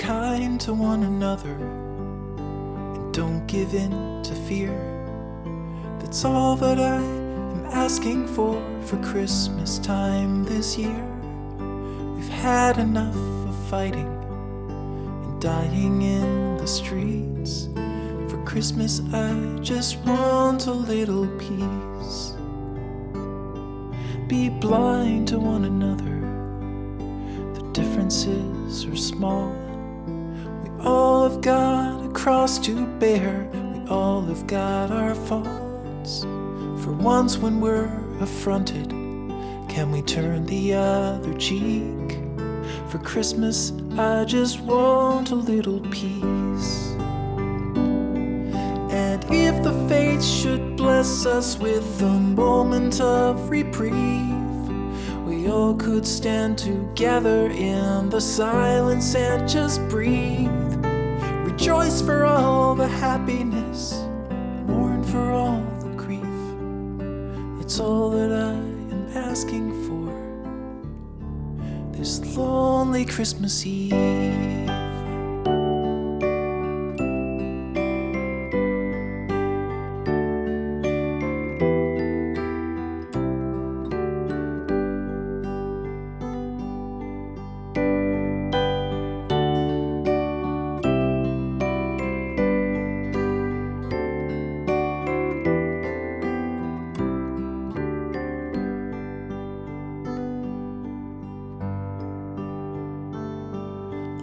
kind to one another and don't give in to fear. That's all that I am asking for Christmas time this year. We've had enough of fighting and dying in the streets. For Christmas I just want a little peace. Be blind to one another, the differences are small. We all have got a cross to bear, we all have got our faults. For once when we're affronted, can we turn the other cheek? For Christmas I just want a little peace. And if the fates should bless us with a moment of reprieve, we all could stand together in the silence and just breathe. Rejoice for all the happiness, mourn for all the grief. It's all that I am asking for this lonely Christmas Eve.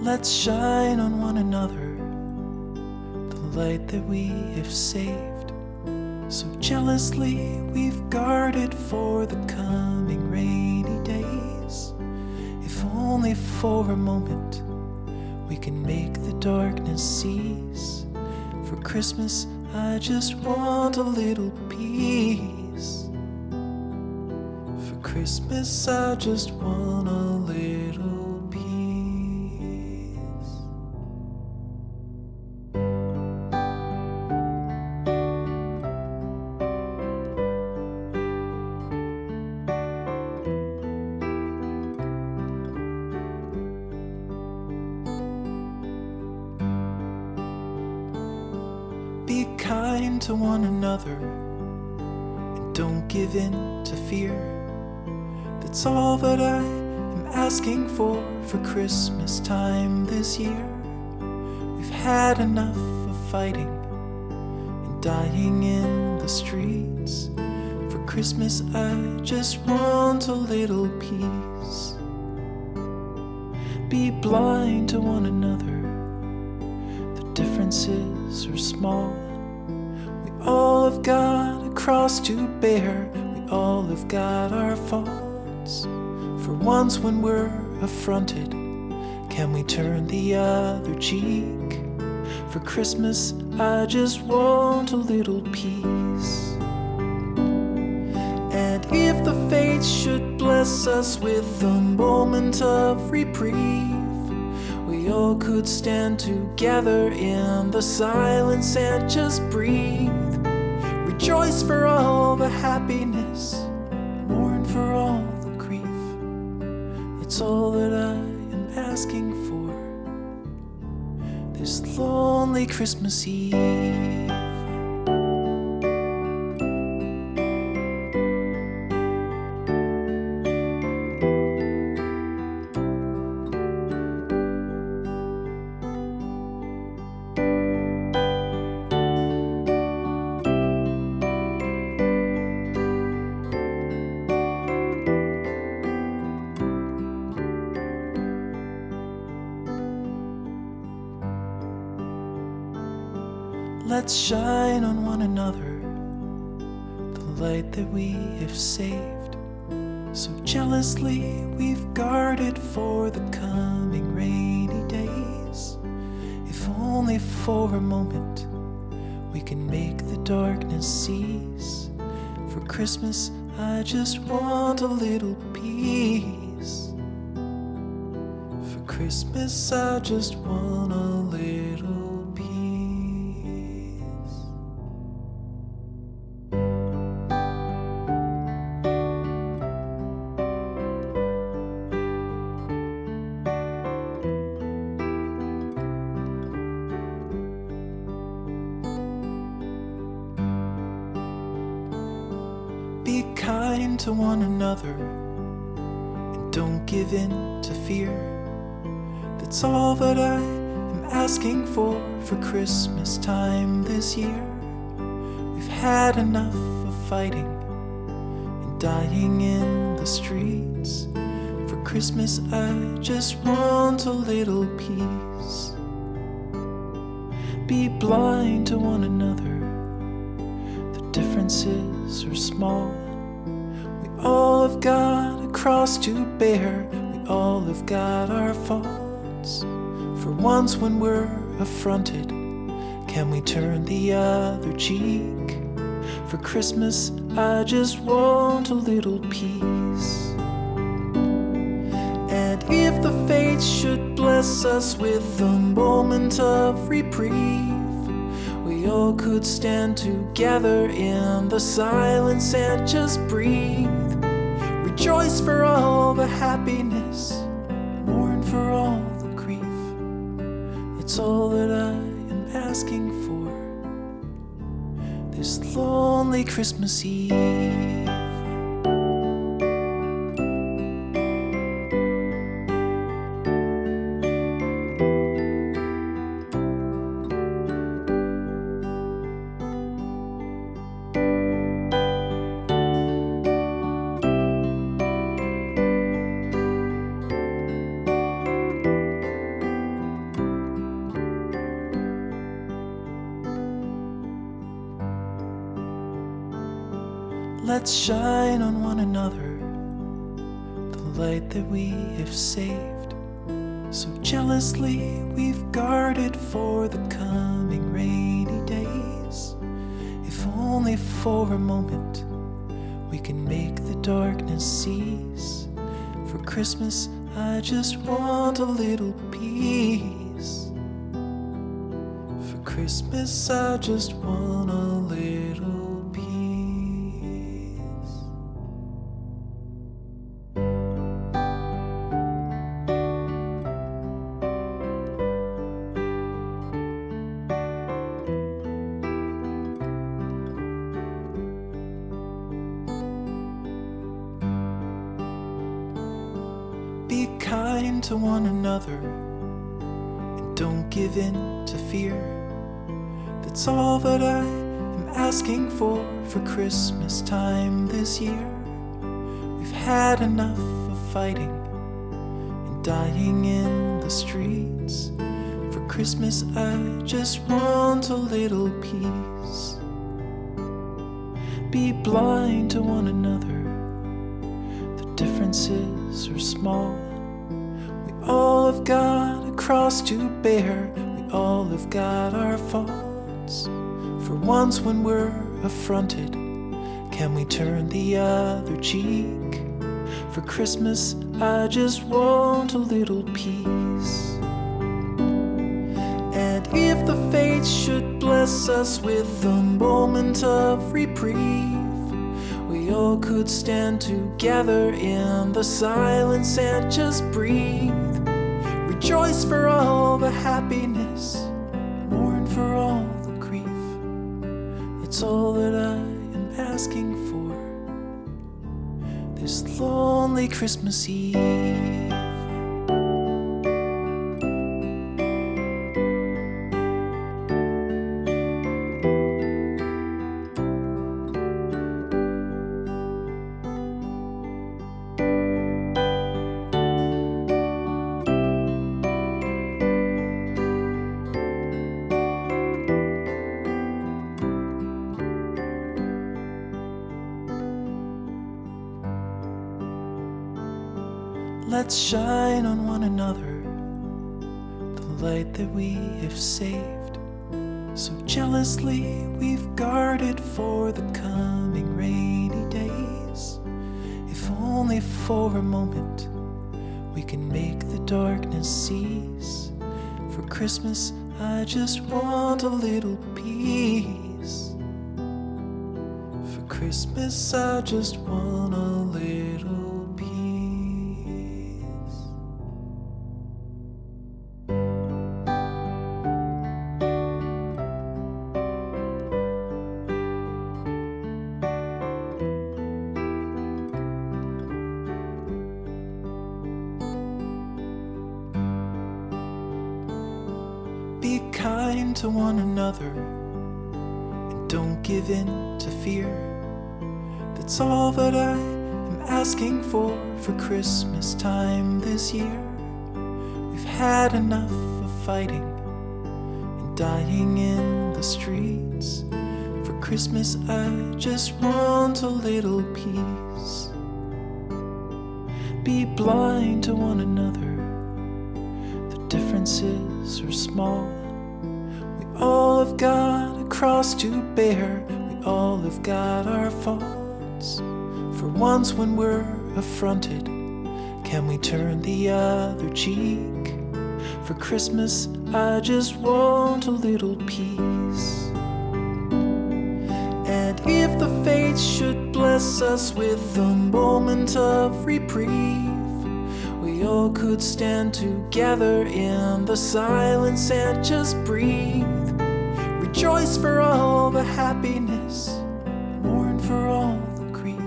Let's shine on one another the light that we have saved. So jealously we've guarded for the coming rainy days. If only for a moment we can make the darkness cease. For Christmas I just want a little peace. For Christmas I just want a little Be kind to one another and don't give in to fear. That's all that I am asking for Christmas time this year. We've had enough of fighting and dying in the streets. For Christmas I just want a little peace. Be blind to one another, the differences are small. We all have got a cross to bear, we all have got our faults. For once when we're affronted, can we turn the other cheek? For Christmas I just want a little peace. And if the fates should bless us with a moment of reprieve, we all could stand together in the silence and just breathe. Rejoice for all the happiness, mourn for all the grief. It's all that I am asking for this lonely Christmas Eve. Let's shine on one another the light that we have saved. So jealously we've guarded for the coming rainy days. If only for a moment we can make the darkness cease. For Christmas I just want a little peace. For Christmas I just want a little peace. kind to one another and don't give in to fear. That's all that I am asking for Christmas time this year. We've had enough of fighting and dying in the streets. For Christmas I just want a little peace. Be blind to one another, the differences are small. We all have got a cross to bear, we all have got our faults. For once when we're affronted, can we turn the other cheek? For Christmas I just want a little peace. And if the fates should bless us with a moment of reprieve, we all could stand together in the silence and just breathe. Rejoice for all the happiness, mourn for all the grief. It's all that I am asking for this lonely Christmas Eve. Let's shine on one another the light that we have saved. So jealously we've guarded for the coming rainy days. If only for a moment we can make the darkness cease. For Christmas I just want a little peace. For Christmas I just want a little Be kind to one another and don't give in to fear. That's all that I am asking for Christmas time this year. We've had enough of fighting and dying in the streets. For Christmas I just want a little peace. Be blind to one another, the differences are small. We all have got a cross to bear, we all have got our faults. For once when we're affronted, can we turn the other cheek? For Christmas I just want a little peace. And if the fates should bless us with a moment of reprieve, we all could stand together in the silence and just breathe. Rejoice for all the happiness, mourn for all the grief. It's all that I am asking for this lonely Christmas Eve. Let's shine on one another the light that we have saved. So jealously we've guarded for the coming rainy days. If only for a moment we can make the darkness cease. For Christmas I just want a little peace. For Christmas I just want a little Be kind to one another and don't give in to fear. That's all that I am asking for Christmas time this year. We've had enough of fighting and dying in the streets. For Christmas I just want a little peace. Be blind to one another, the differences are small. We all have got a cross to bear, we all have got our faults. For once when we're affronted, can we turn the other cheek? For Christmas I just want a little peace. And if the fates should bless us with a moment of reprieve, we all could stand together in the silence and just breathe. Rejoice for all the happiness, mourn for all the grief.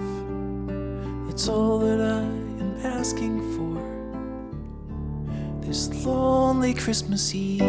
It's all that I am asking for this lonely Christmas Eve.